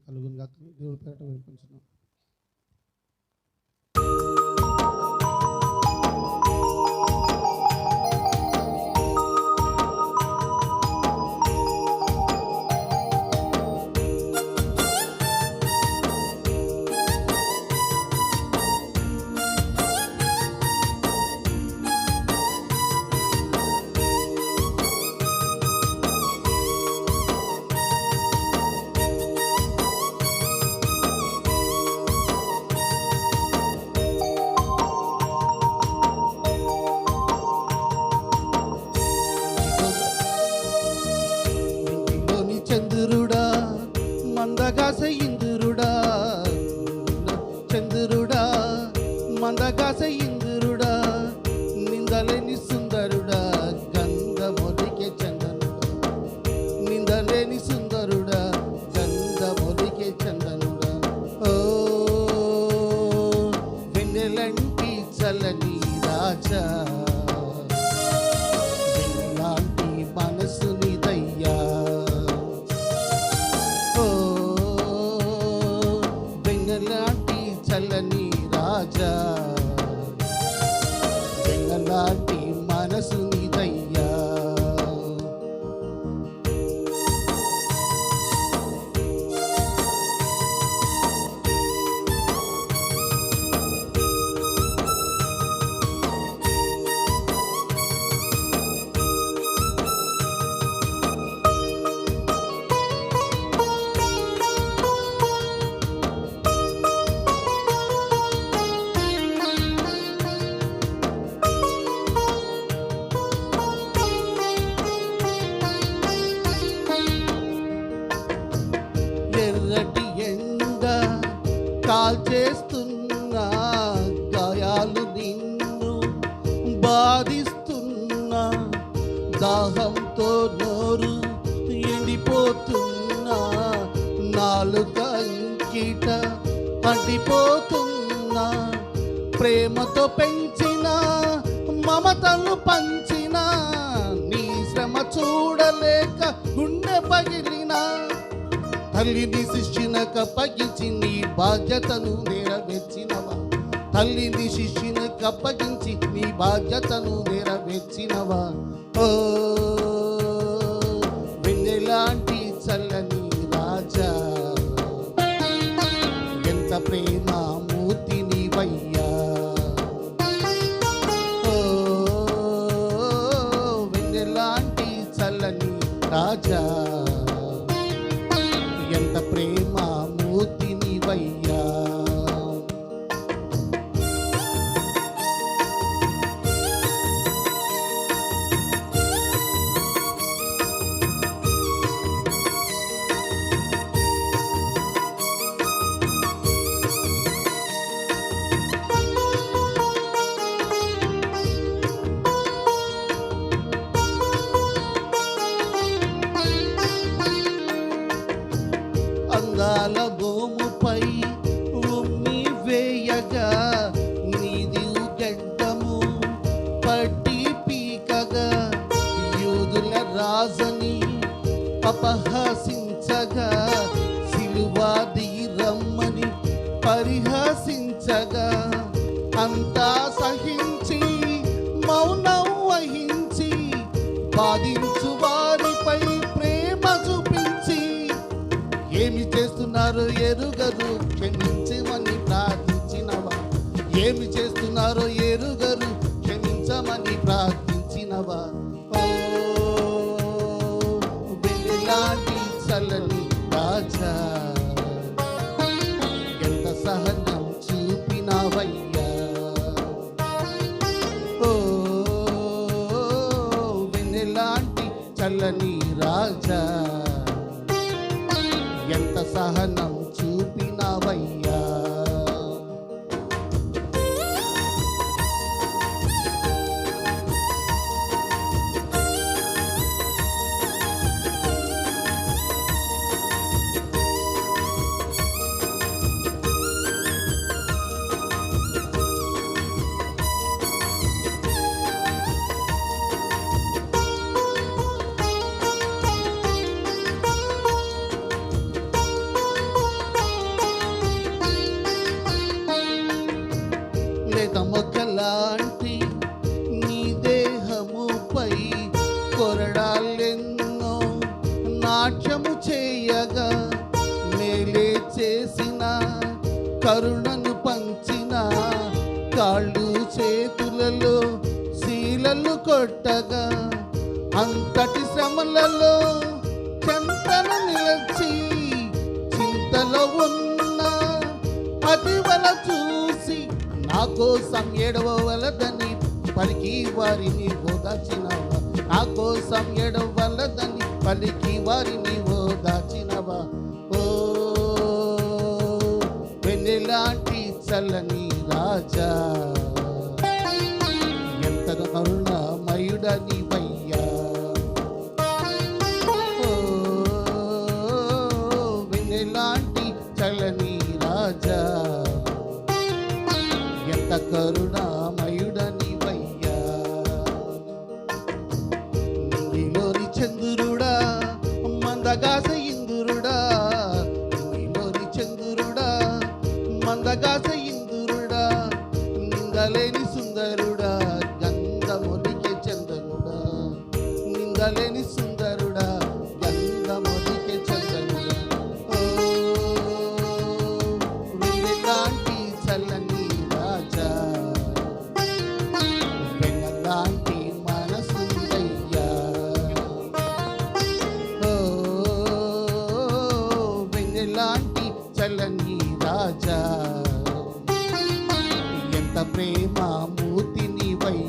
కలుగును గాక. దేవుడి పేరట వేడుకుంటున్నాం. మందగాస ఇంద్రుడా, చంద్రుడా, మందగాస ఇంద్రుడా, నిందలేని సుందరుడా, గంధమొలికే చందనుడా, నిందలేని సుందరుడా, గంధమొలికే చందనుడా. ఓ వెన్నెలంటి చల్లని రాజా, వెన్నెలాంటి మనసు నీదయ్యా. చల్లని రాజా, వెన్నలాంటి మనసు నీదయ్యా. ఎర్రటి ఎండ కాల్చేస్తున్నా, గాయాలు నిన్ను బాధిస్తున్నా, దాహంతో నోరు ఎండిపోతున్నా, నాలుక అంకిట అంటిపోతున్నా, ప్రేమతో పెంచిన మమతలు పంచిన నీ శ్రమ చూడలేక గుండె పగిలినా, తల్లిని శిష్యునకు అప్పగించి నీ బాధ్యతను నెరవేర్చినవా, తల్లిని శిష్యునకు అప్పగించి నీ బాధ్యతను నెరవేర్చినవా. ఓ వెన్నెలాంటి చల్లని రాజా, ఎంత ప్రేమ మూర్తి నీవయ్యా. ఓ వెన్నెలాంటి చల్లని రాజా, ఎంత ప్రేమ మూర్తి నీవయ్యా. అందాల భూముపై ఉమ్మి వేయగా, నీది గడ్డము పట్టి పీకగా, యూదుల రాజని అపహసించగా, సిలువాది రమ్మని పరిహసించగా, అంతా సహించి మౌనం వహించి, బాధించు వారిపై ప్రేమ చూపించి, ఏమి చేస్తున్నారో ఎరుగరు క్షమించమని ప్రార్థించినవా, ఏమి చేస్తున్నారో ఎరుగరు క్షమించమని ప్రార్థించినవా. ఓ వెన్నెలాంటి చల్లని రాజా, ఎంత సహనం చూపినవయ్యా. ఓ వెన్నెలాంటి చల్లని రాజా, ఎంత సహనం చూపినవయ్యా. కరుణను పంచిన కాళ్ళు చేతులలో శీలలు కొట్టగా అంతటి శ్రమలలో చెంతను నిలిచి చింతలో ఉన్న అతివల చూసి నా కోసం ఏడవలదని పలికి వారిని ఓదార్చినవా, నా కోసం ఏడవలదని పలికి వారిని ఓదార్చినవా. ఓ వెన్నెలాంటి చల్లని రాజా, ఎంత కరుణమయుడనివయ్యా. ఓ వెన్నెలాంటి చల్లని రాజా, ఎంత కరుణమయుడనివయ్యా. నీలోని చంద్రుడా మందగాస ఇందురుడా, నీలోని చంద్రుడా మందగాస ఇందురుడా, నిందలేని